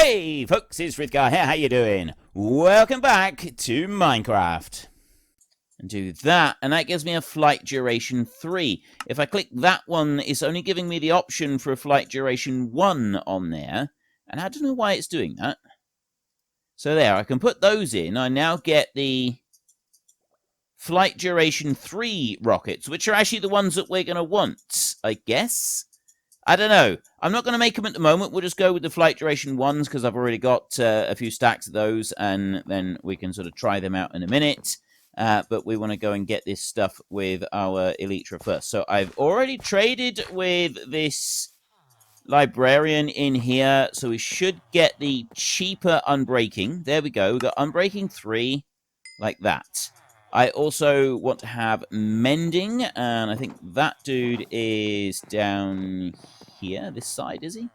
Hey folks, it's Frithgar here, how you doing? Welcome back to Minecraft. And do that, and that gives me a flight duration 3. If I click that one, it's only giving me the option for a flight duration 1 on there. And I don't know why it's doing that. So there, I can put those in. I now get the flight duration 3 rockets, which are actually the ones that we're going to want, I guess. I don't know. I'm not going to make them at the moment. We'll just go with the flight duration 1s because I've already got a few stacks of those, and then we can sort of try them out in a minute. But we want to go and get this stuff with our Elytra first. So I've already traded with this librarian in here, so we should get the cheaper unbreaking. There we go. We got unbreaking 3, like that. I also want to have mending, and I think that dude is down here, this side, is he?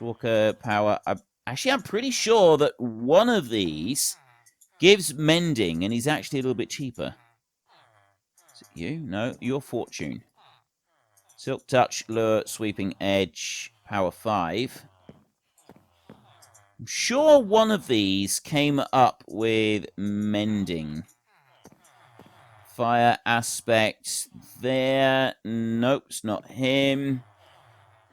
Walker power. I'm pretty sure that one of these gives mending, and he's actually a little bit cheaper. Is it you? No, your fortune. Silk touch, lure, sweeping edge, power 5. I'm sure one of these came up with mending. Fire aspect there. Nope, it's not him.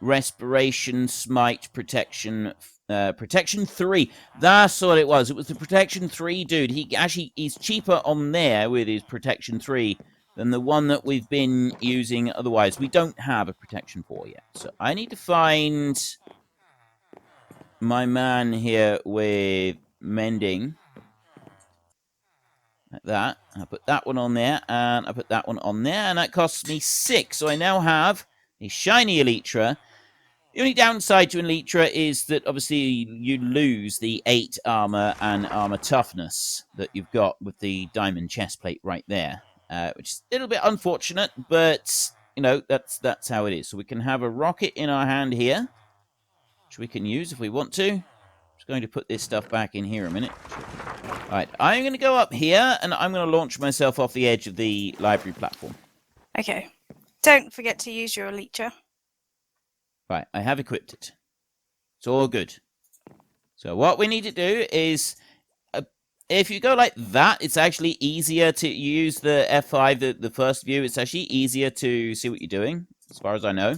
Respiration, smite, protection, protection 3. That's what it was. It was the protection 3 dude. He's cheaper on there with his protection 3 than the one that we've been using otherwise. We don't have a protection 4 yet. So I need to find my man here with mending. Like that. I put that one on there, and I put that one on there, and that costs me 6. So I now have a shiny Elytra. The only downside to an Elytra is that obviously you lose the 8 armor and armor toughness that you've got with the diamond chest plate right there, which is a little bit unfortunate, but you know that's how it is. So we can have a rocket in our hand here, which we can use if we want to. I'm just going to put this stuff back in here a minute. Alright, I'm going to go up here, and I'm going to launch myself off the edge of the library platform. Okay. Don't forget to use your Elytra. Right, I have equipped it. It's all good. So what we need to do is, if you go like that, it's actually easier to use the F5, the first view. It's actually easier to see what you're doing, as far as I know.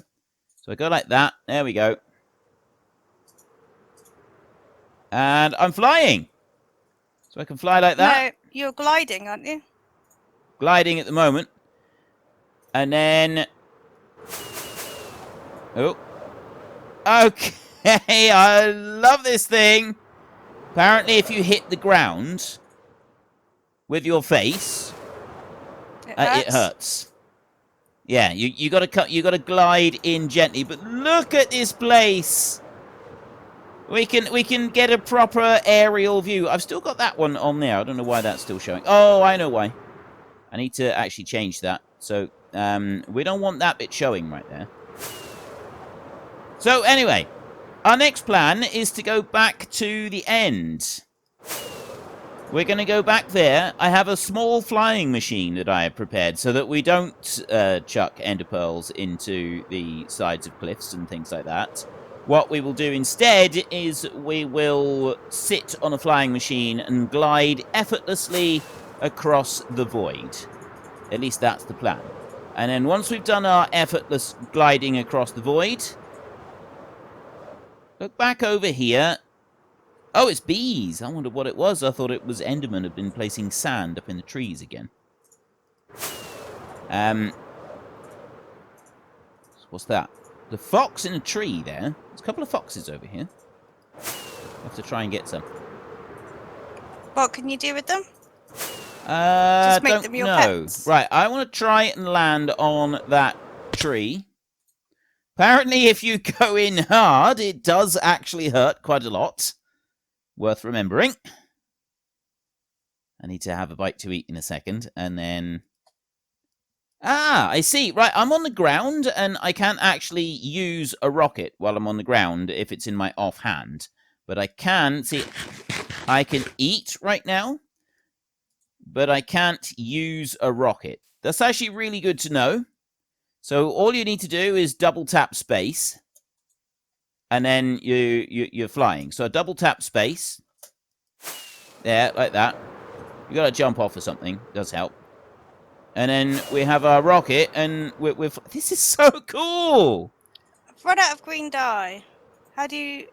So I go like that. There we go. And I'm flying! So I can fly like that. No, you're gliding, aren't you? Gliding at the moment. And then... Oh. Okay, I love this thing. Apparently, if you hit the ground with your face, it hurts. Yeah, you gotta glide in gently. But look at this place. We can get a proper aerial view. I've still got that one on there. I don't know why that's still showing. Oh, I know why. I need to actually change that. So we don't want that bit showing right there. So anyway, our next plan is to go back to the end. We're going to go back there. I have a small flying machine that I have prepared so that we don't chuck ender pearls into the sides of cliffs and things like that. What we will do instead is we will sit on a flying machine and glide effortlessly across the void. At least that's the plan. And then once we've done our effortless gliding across the void, look back over here. Oh, it's bees. I wonder what it was. I thought it was Enderman had been placing sand up in the trees again. What's that? The fox in a tree there. There's a couple of foxes over here. I'll have to try and get some. What can you do with them? Just make them your pets. Right, I want to try and land on that tree. Apparently, if you go in hard, it does actually hurt quite a lot. Worth remembering. I need to have a bite to eat in a second, and then... Ah, I see. Right, I'm on the ground, and I can't actually use a rocket while I'm on the ground if it's in my offhand. But I can, see, I can eat right now, but I can't use a rocket. That's actually really good to know. So all you need to do is double tap space. and then you're flying. So double tap space. There, like that. You got to jump off or something. Does help. And then we have our rocket, and we're this is so cool. I've run out of green dye. How do you?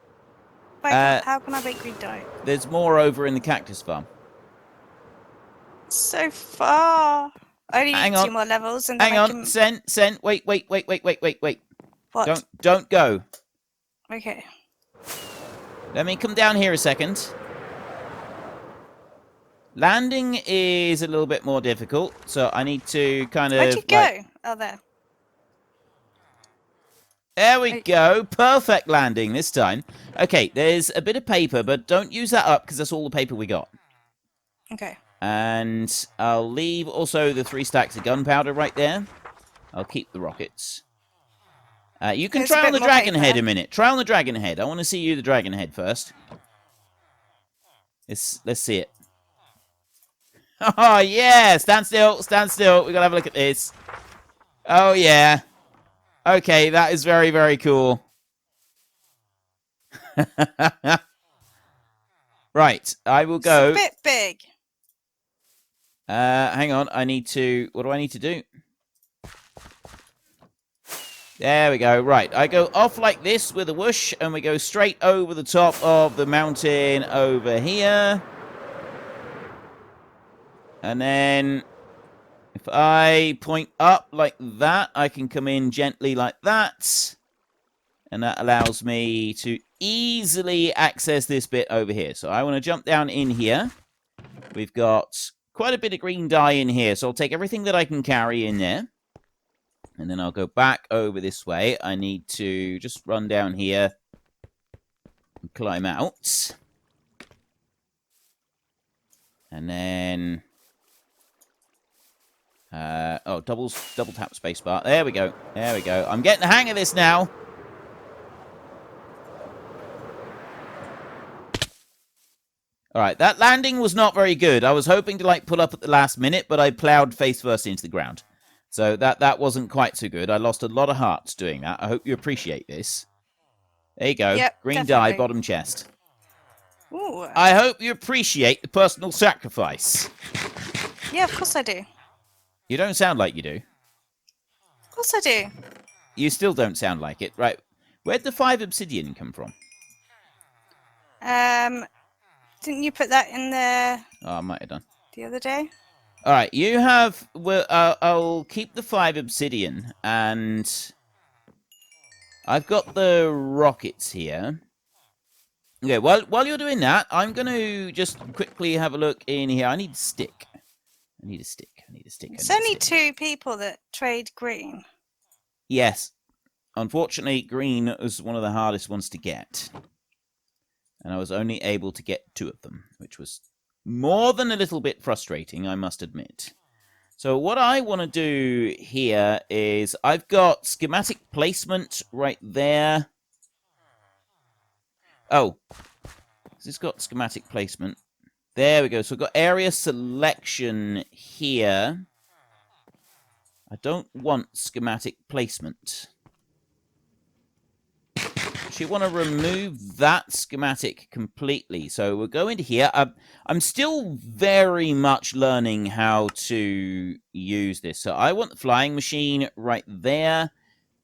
How can I make green dye? There's more over in the cactus farm. So far. I Hang need on. 2 more levels, and then Hang I on, can... Sen. Wait. What? Don't go. Okay. Let me come down here a second. Landing is a little bit more difficult, so I need to kind of... Where'd you go? Oh, there. There we go. Perfect landing this time. Okay, there's a bit of paper, but don't use that up because that's all the paper we got. Okay. And I'll leave also the 3 stacks of gunpowder right there. I'll keep the rockets. You can try on the dragon head a minute. Try on the dragon head. I want to see you the dragon head first. Let's see it. Oh, yeah. Stand still. Stand still. We got to have a look at this. Oh, yeah. Okay, that is very, very cool. Right, I will go. It's a bit big. Hang on, I need to... What do I need to do? There we go. Right, I go off like this with a whoosh, and we go straight over the top of the mountain over here. And then... if I point up like that, I can come in gently like that. And that allows me to easily access this bit over here. So I want to jump down in here. We've got quite a bit of green dye in here. So I'll take everything that I can carry in there. And then I'll go back over this way. I need to just run down here and climb out. And then... double tap spacebar. There we go. There we go. I'm getting the hang of this now. Alright, that landing was not very good. I was hoping to, like, pull up at the last minute, but I plowed face first into the ground. So that wasn't quite so good. I lost a lot of hearts doing that. I hope you appreciate this. There you go. Yep, green definitely. dye, bottom chest. Ooh. I hope you appreciate the personal sacrifice. Yeah, of course I do. You don't sound like you do. Of course I do. You still don't sound like it. Right. Where'd the 5 obsidian come from? Didn't you put that in there Oh, I might have done. the other day? All right, you have... Well, I'll keep the 5 obsidian, and... I've got the rockets here. Okay, while you're doing that, I'm going to just quickly have a look in here. I need a stick. I need a stick. It's only 2 people that trade green. Yes. Unfortunately, green is one of the hardest ones to get. And I was only able to get 2 of them, which was more than a little bit frustrating, I must admit. So what I want to do here is I've got schematic placement right there. Oh, has this got schematic placement? There we go. So I've got area selection here. I don't want schematic placement. Actually, want to remove that schematic completely. So we'll go into here. I'm still very much learning how to use this. So I want the flying machine right there.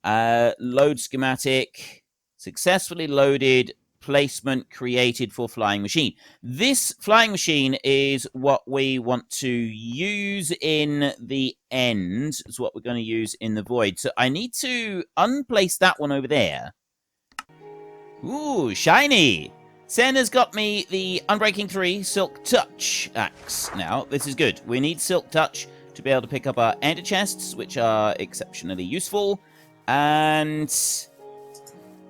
Load schematic. Successfully loaded. Placement created for flying machine. This flying machine is what we want to use in the end. It's what we're going to use in the void. So I need to unplace that one over there. Ooh, shiny! Sen has got me the Unbreaking 3 Silk Touch axe. Now, this is good. We need Silk Touch to be able to pick up our ender chests, which are exceptionally useful. And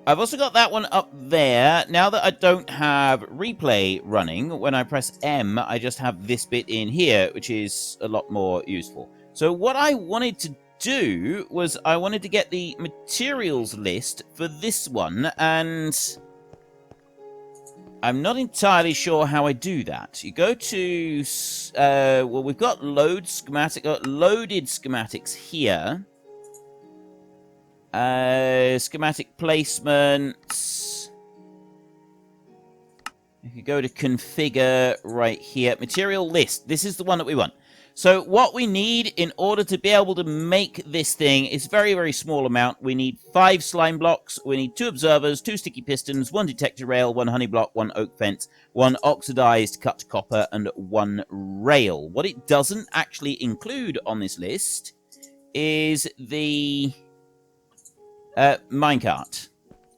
I've also got that one up there. Now that I don't have replay running, when I press M, I just have this bit in here, which is a lot more useful. So what I wanted to do was I wanted to get the materials list for this one, and I'm not entirely sure how I do that. You go to well, we've got loaded schematics here. Schematic placement. could go to configure right here. Material list. This is the one that we want. So what we need in order to be able to make this thing is very, very small amount. We need 5 slime blocks. We need 2 observers, 2 sticky pistons, 1 detector rail, 1 honey block, 1 oak fence, 1 oxidized cut copper, and 1 rail. What it doesn't actually include on this list is the minecart.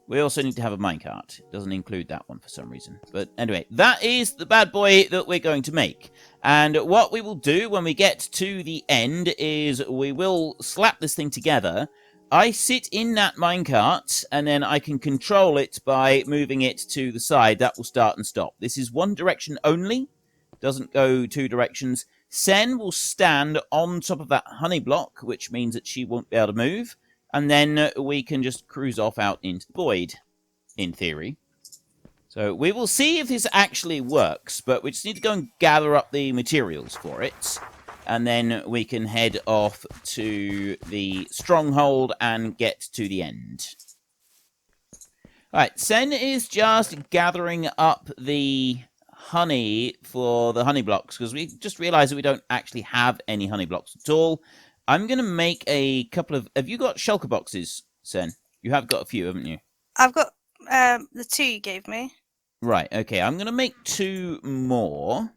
We also need to have a minecart. It doesn't include that one for some reason. But anyway, that is the bad boy that we're going to make. And what we will do when we get to the end is we will slap this thing together. I sit in that minecart, and then I can control it by moving it to the side. That will start and stop. This is one direction only. Doesn't go 2 directions. Sen will stand on top of that honey block, which means that she won't be able to move. And then we can just cruise off out into the void, in theory. So we will see if this actually works, but we just need to go and gather up the materials for it. And then we can head off to the stronghold and get to the end. Alright, Sen is just gathering up the honey for the honey blocks, because we just realized that we don't actually have any honey blocks at all. I'm going to make a couple of... Have you got shulker boxes, Sen? You have got a few, haven't you? I've got the 2 you gave me. Right, okay. I'm going to make 2 more.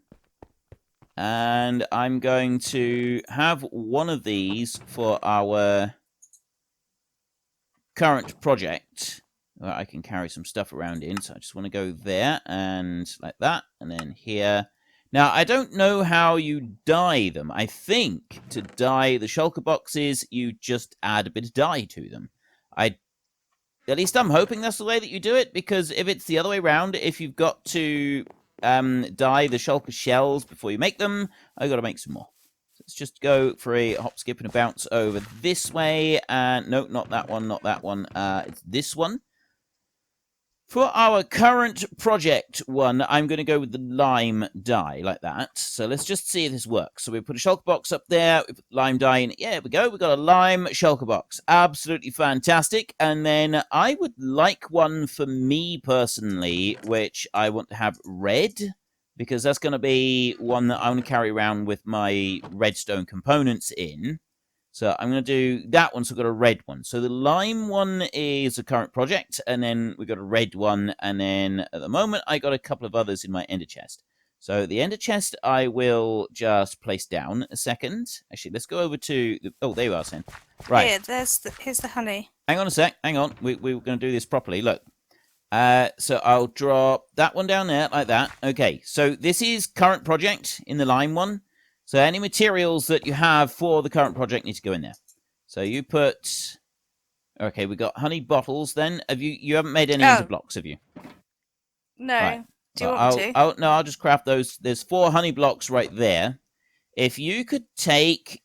And I'm going to have one of these for our current project. Where I can carry some stuff around in. So I just want to go there and like that. And then here... Now, I don't know how you dye them. I think to dye the shulker boxes, you just add a bit of dye to them. At least I'm hoping that's the way that you do it, because if it's the other way around, if you've got to dye the shulker shells before you make them, I've got to make some more. So let's just go for a hop, skip, and a bounce over this way. And no, not that one, not that one. It's this one. For our current project one, I'm going to go with the lime dye, like that. So let's just see if this works. So we put a shulker box up there, we put lime dye in. Yeah, there we go. We've got a lime shulker box. Absolutely fantastic. And then I would like one for me personally, which I want to have red, because that's going to be one that I want to carry around with my redstone components in. So I'm going to do that one, so we've got a red one. So the lime one is the current project, and then we've got a red one, and then at the moment I got a couple of others in my ender chest. So the ender chest I will just place down a second. Actually, let's go over to... Oh, there you are, Sen. Right. Here, here's the honey. Hang on a sec, hang on. We were going to do this properly, look. So I'll drop that one down there, like that. Okay, so this is current project in the lime one. So any materials that you have for the current project need to go in there. So you put... Okay, we got honey bottles then. You haven't made any into blocks, have you? No. Right. Do you want me to? No, I'll just craft those. There's 4 honey blocks right there. If you could take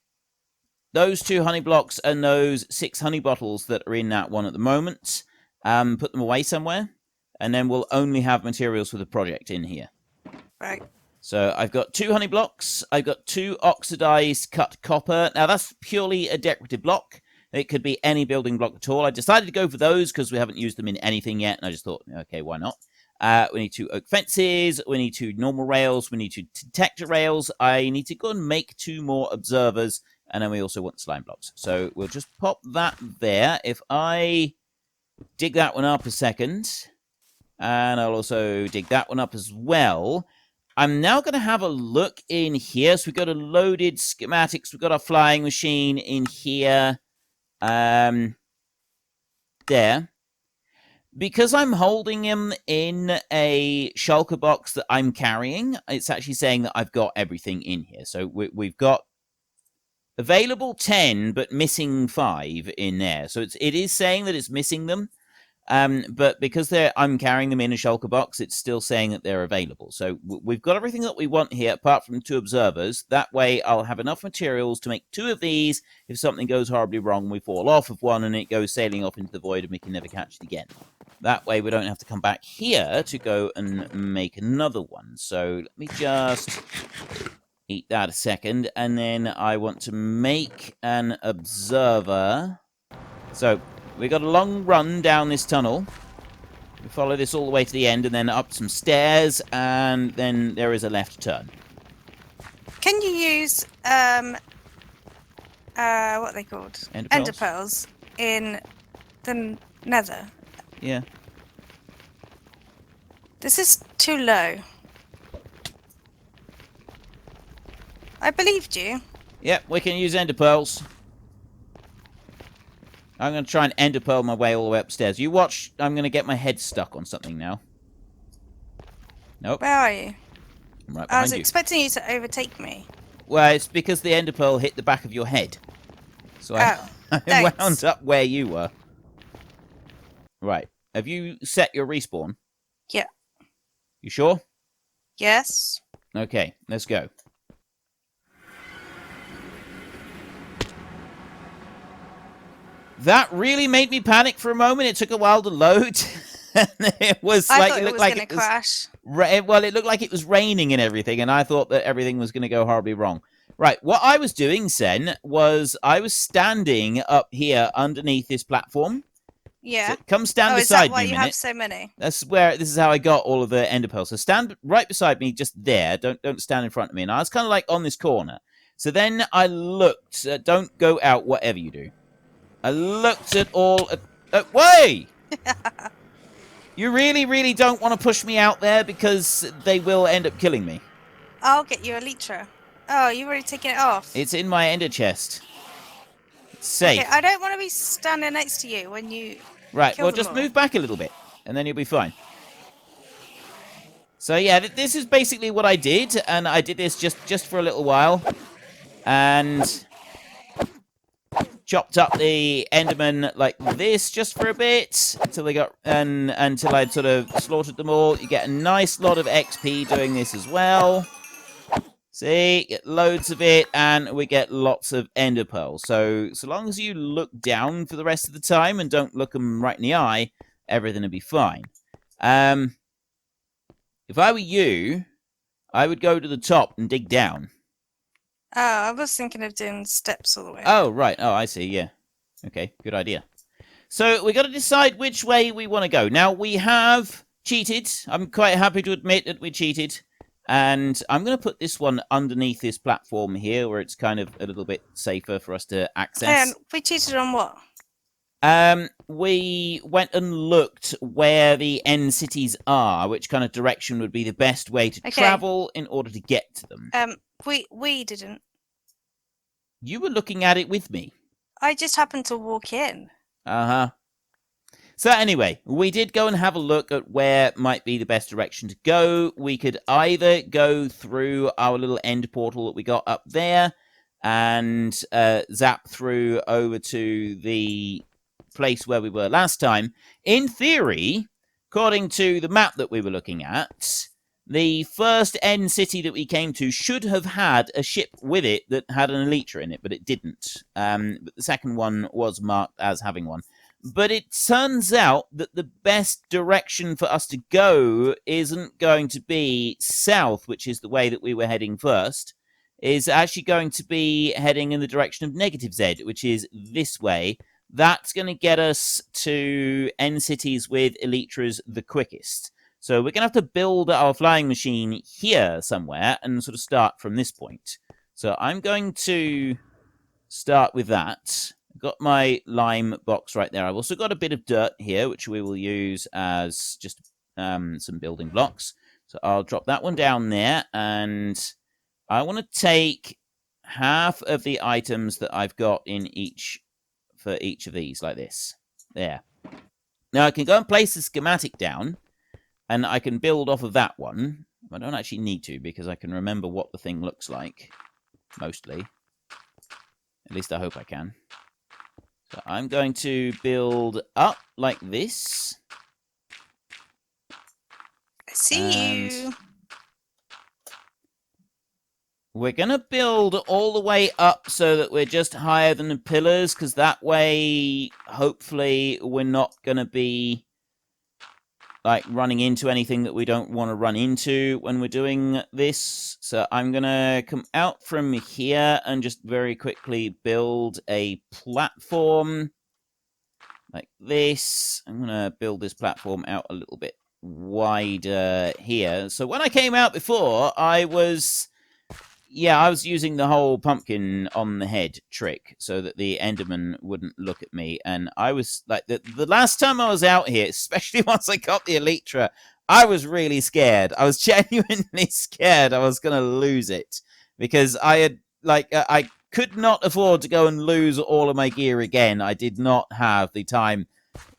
those 2 honey blocks and those 6 honey bottles that are in that one at the moment, put them away somewhere, and then we'll only have materials for the project in here. Right. So I've got 2 honey blocks. I've got 2 oxidized cut copper. Now that's purely a decorative block. It could be any building block at all. I decided to go for those because we haven't used them in anything yet. And I just thought, okay, why not? We need 2 oak fences. We need 2 normal rails. We need 2 detector rails. I need to go and make 2 more observers. And then we also want slime blocks. So we'll just pop that there. If I dig that one up a second. And I'll also dig that one up as well. I'm now going to have a look in here. So we've got a loaded schematics. We've got our flying machine in here. There. Because I'm holding him in a shulker box that I'm carrying, it's actually saying that I've got everything in here. So we've got available 10, but missing 5 in there. So it is saying that it's missing them. But because I'm carrying them in a shulker box, it's still saying that they're available. So we've got everything that we want here, apart from 2 observers. That way, I'll have enough materials to make 2 of these. If something goes horribly wrong, we fall off of one, and it goes sailing off into the void, and we can never catch it again. That way, we don't have to come back here to go and make another one. So let me just eat that a second, and then I want to make an observer. So we got a long run down this tunnel. We follow this all the way to the end and then up some stairs, and then there is a left turn. Can you use what are they called? Ender pearls in the Nether? Yeah. This is too low. I believed you. Yep, we can use ender pearls. I'm going to try and ender pearl my way all the way upstairs. You watch, I'm going to get my head stuck on something now. Nope. Where are you? I'm right I was behind you. expecting you to overtake me. Well, it's because the ender pearl hit the back of your head. So I wound up where you were. Right. Have you set your respawn? Yeah. You sure? Yes. Okay, let's go. That really made me panic for a moment. It took a while to load. It was like it looked like it was crash. Well, it looked like it was raining and everything, and I thought that everything was going to go horribly wrong. Right, what I was doing, Sen, was I was standing up here underneath this platform. Yeah. So come stand beside me. Is that why you have so many? This is how I got all of the ender pearls. So stand right beside me, just there. Don't stand in front of me. And I was kind of like on this corner. So then I looked. Don't go out, whatever you do. I looked at all... Wait! You really, really don't want to push me out there because they will end up killing me. I'll get you Elytra. Oh, you've already taken it off. It's in my ender chest. It's safe. Okay, I don't want to be standing next to you when you Right, kill well, them just all. move back a little bit, and then you'll be fine. So, yeah, this is basically what I did, and I did this just for a little while. And... chopped up the Endermen like this just for a bit until they got until I'd sort of slaughtered them all. You get a nice lot of XP doing this as well. See, get loads of it, and we get lots of Ender pearls. So long as you look down for the rest of the time and don't look them right in the eye, everything will be fine. If I were you, I would go to the top and dig down. Oh, I was thinking of doing steps all the way. Oh, right. Oh, I see. Yeah. Okay, good idea. So we got to decide which way we want to go. Now, we have cheated. I'm quite happy to admit that we cheated. And I'm going to put this one underneath this platform here, where it's kind of a little bit safer for us to access. And we cheated on what? We went and looked where the end cities are, which kind of direction would be the best way to travel in order to get to them. We didn't. You were looking at it with me. I just happened to walk in. Uh-huh. So anyway, we did go and have a look at where might be the best direction to go. We could either go through our little end portal that we got up there and zap through over to the place where we were last time. In theory, according to the map that we were looking at, the first end city that we came to should have had a ship with it that had an Elytra in it, but it didn't. But the second one was marked as having one. But it turns out that the best direction for us to go isn't going to be south, which is the way that we were heading first, is actually going to be heading in the direction of negative Z, which is this way. That's going to get us to end cities with Elytras the quickest. So we're going to have to build our flying machine here somewhere and sort of start from this point. So I'm going to start with that. I've got my lime box right there. I've also got a bit of dirt here, which we will use as just some building blocks. So I'll drop that one down there. And I want to take half of the items that I've got in for each of these, like this. There. Now I can go and place the schematic down. And I can build off of that one. I don't actually need to, because I can remember what the thing looks like. Mostly. At least I hope I can. So I'm going to build up like this. I see you. We're going to build all the way up so that we're just higher than the pillars, because that way, hopefully, we're not going to be like running into anything that we don't want to run into when we're doing this. So I'm going to come out from here and just very quickly build a platform like this. I'm going to build this platform out a little bit wider here. So when I came out before, I was using the whole pumpkin on the head trick so that the Enderman wouldn't look at me. And I was like, the last time I was out here, especially once I got the Elytra, I was really scared. I was genuinely scared I was going to lose it because I had, I could not afford to go and lose all of my gear again. I did not have the time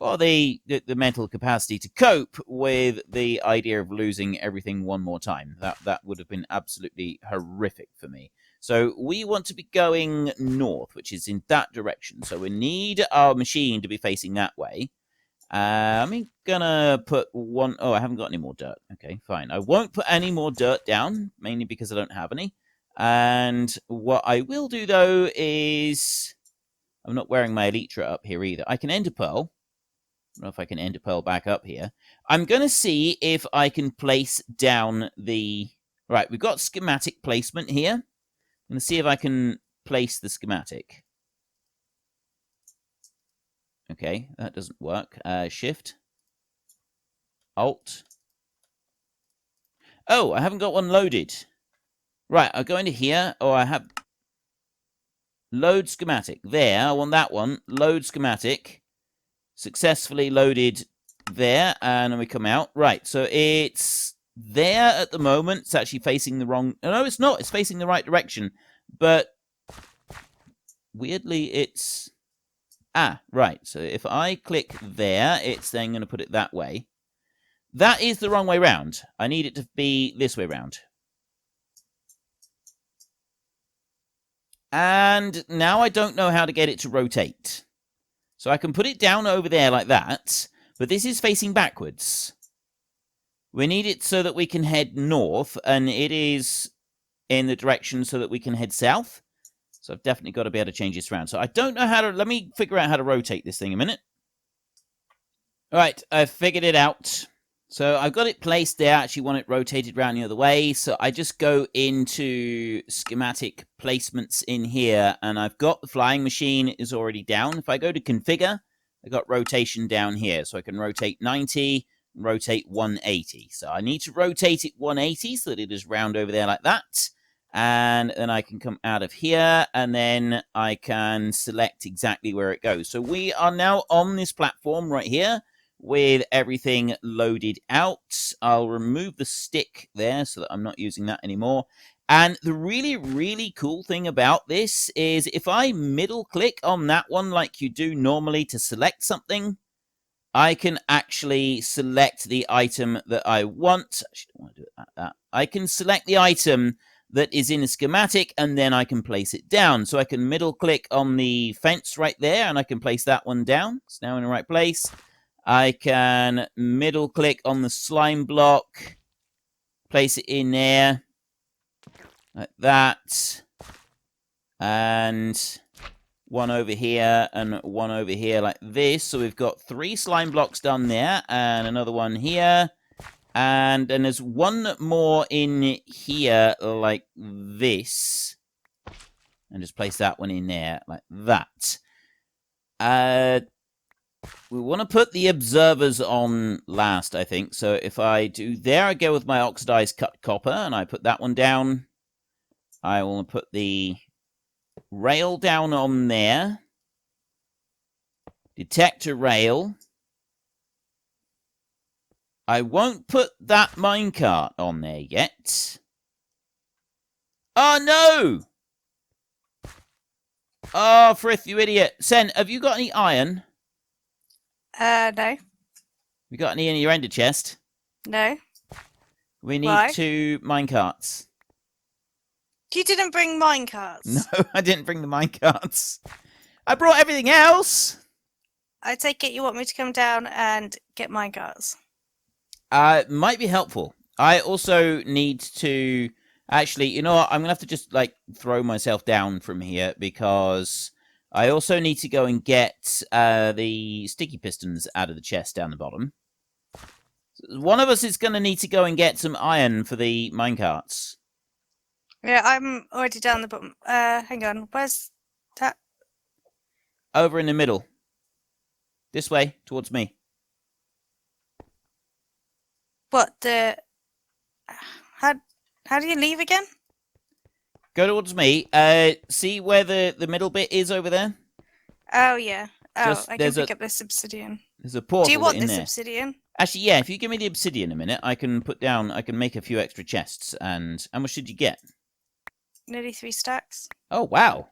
or the mental capacity to cope with the idea of losing everything one more time. That would have been absolutely horrific for me. So we want to be going north, which is in that direction. So we need our machine to be facing that way. I'm gonna put one. Oh, I haven't got any more dirt. Okay, fine. I won't put any more dirt down, mainly because I don't have any. And what I will do, though, is I'm not wearing my Elytra up here either. I can ender pearl. I don't know if I can ender pearl back up here. I'm going to see if I can place down the... Right, we've got schematic placement here. I'm going to see if I can place the schematic. Okay, that doesn't work. Shift. Alt. Oh, I haven't got one loaded. Right, I'll go into here. Oh, I have... Load schematic. There, I want that one. Load schematic. Successfully loaded there, and then we come out. Right, so it's there at the moment. It's actually facing the wrong... No, it's not. It's facing the right direction. But weirdly, it's... Ah, right. So if I click there, it's then going to put it that way. That is the wrong way round. I need it to be this way round. And now I don't know how to get it to rotate. So I can put it down over there like that, but this is facing backwards. We need it so that we can head north, and it is in the direction so that we can head south. So I've definitely got to be able to change this around. So I don't know how to... Let me figure out how to rotate this thing a minute. All right, I've figured it out. So I've got it placed there. I actually want it rotated around the other way. So I just go into schematic placements in here, and I've got the flying machine is already down. If I go to configure, I got rotation down here. So I can rotate 90, rotate 180. So I need to rotate it 180 so that it is round over there like that. And then I can come out of here, and then I can select exactly where it goes. So we are now on this platform right here, with everything loaded out. I'll remove the stick there so that I'm not using that anymore. And the really, really cool thing about this is if I middle click on that one like you do normally to select something, I can actually select the item that I want. I don't want to do it like that. I can select the item that is in a schematic, and then I can place it down. So I can middle click on the fence right there, and I can place that one down. It's now in the right place. I can middle click on the slime block, place it in there, like that, and one over here, and one over here like this. So we've got 3 slime blocks done there, and another one here, and then there's one more in here like this, and just place that one in there like that. We want to put the observers on last, I think. So if I do there, I go with my oxidized cut copper, and I put that one down. I will put the rail down on there. Detector rail. I won't put that minecart on there yet. Oh, no! Oh, Frith, you idiot. Sen, have you got any iron? No. You got any in your ender chest? No. We need Why? 2 minecarts. You didn't bring minecarts. No, I didn't bring the minecarts. I brought everything else. I take it you want me to come down and get minecarts. Might be helpful. I also need to... Actually, you know what? I'm going to have to just, throw myself down from here because I also need to go and get the sticky pistons out of the chest down the bottom. One of us is going to need to go and get some iron for the minecarts. Yeah, I'm already down the bottom. Hang on. Where's that? Over in the middle. This way, towards me. What the? How do you leave again? Go towards me. See where the middle bit is over there? Oh yeah. Oh, Just- I can there's pick a- up this obsidian. There's a portal Do you want in this there. obsidian? Actually, yeah, if you give me the obsidian a minute, I can make a few extra chests. And how much did you get? Nearly 3 stacks. Oh, wow.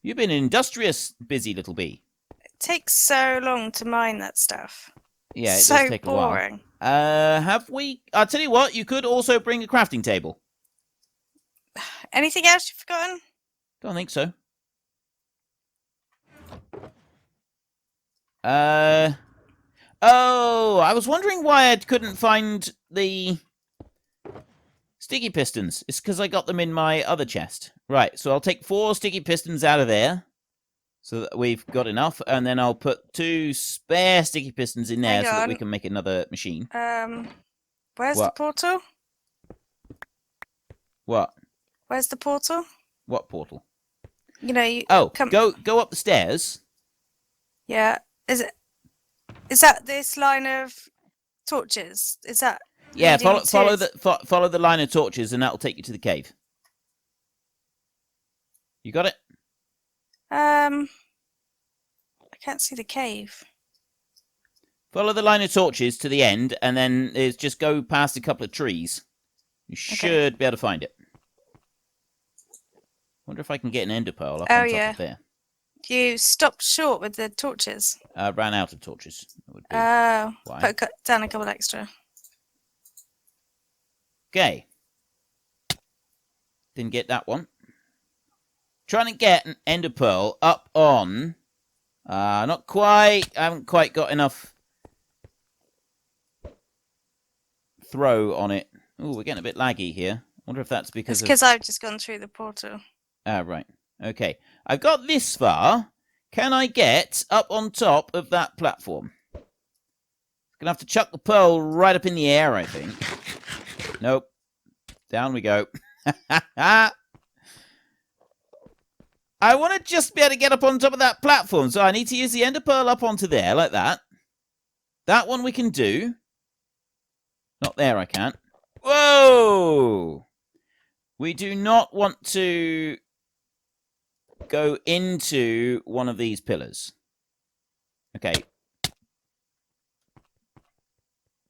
You've been industrious, busy little bee. It takes so long to mine that stuff. Yeah, it so does take boring. a while. Have we... I'll tell you what, you could also bring a crafting table. Anything else you've forgotten? Don't think so. Oh, I was wondering why I couldn't find the sticky pistons. It's because I got them in my other chest. Right, so I'll take 4 sticky pistons out of there. So that we've got enough. And then I'll put 2 spare sticky pistons in there so that we can make another machine. Where's the portal? What? Where's the portal? What portal? You know, you go up the stairs. Yeah. Is that this line of torches? Is that Yeah, leading follow the line of torches and that'll take you to the cave. You got it? I can't see the cave. Follow the line of torches to the end and then just go past a couple of trees. You should be able to find it. Wonder if I can get an ender pearl up on top of there. You stopped short with the torches. Ran out of torches. Oh, put down a couple extra. Okay. Didn't get that one. Trying to get an ender pearl up on... not quite. I haven't quite got enough throw on it. Oh, we're getting a bit laggy here. Wonder if that's because It's because I've just gone through the portal. Right. Okay. I've got this far. Can I get up on top of that platform? Gonna have to chuck the pearl right up in the air, I think. Nope. Down we go. I want to just be able to get up on top of that platform, so I need to use the ender pearl up onto there, like that. That one we can do. Not there, I can't. Whoa! We do not want to go into one of these pillars. Okay.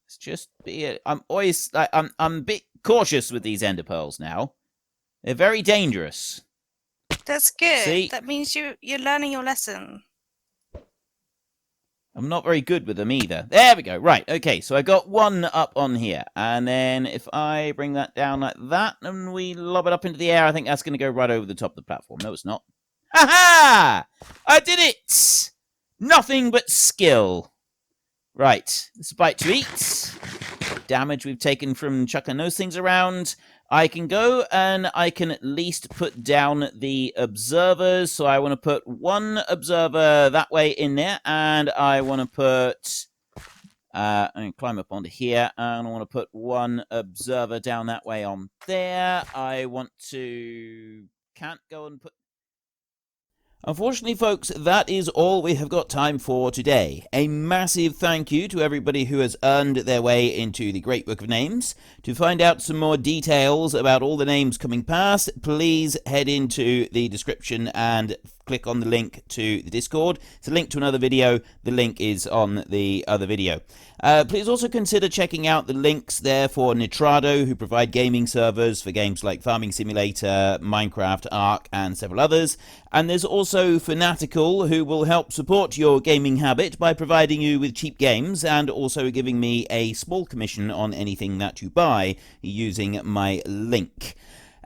Let's just be... I'm always... I'm a bit cautious with these ender pearls now. They're very dangerous. That's good. See? That means you're learning your lesson. I'm not very good with them either. There we go. Right, okay, so I got one up on here. And then if I bring that down like that and we lob it up into the air, I think that's going to go right over the top of the platform. No, it's not. Ha-ha! I did it! Nothing but skill. Right, this is a bite to eat. Damage we've taken from chucking those things around. I can go and I can at least put down the observers. So I want to put 1 observer that way in there. And I want to put... I'm going to climb up onto here. And I want to put 1 observer down that way on there. I want to... Can't go and put... Unfortunately, folks, that is all we have got time for today. A massive thank you to everybody who has earned their way into the Great Book of Names. To find out some more details about all the names coming past, please head into the description and click on the link to the Discord. It's a link to another video. The link is on the other video. Please also consider checking out the links there for Nitrado, who provide gaming servers for games like Farming Simulator, Minecraft, Ark, and several others. And there's also Fanatical, who will help support your gaming habit by providing you with cheap games and also giving me a small commission on anything that you buy using my link.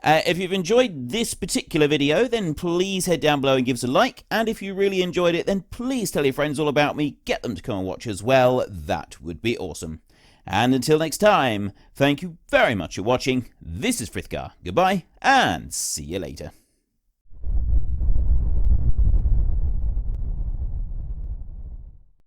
If you've enjoyed this particular video, then please head down below and give us a like. And if you really enjoyed it, then please tell your friends all about me. Get them to come and watch as well. That would be awesome. And until next time, thank you very much for watching. This is Frithgar. Goodbye, and see you later.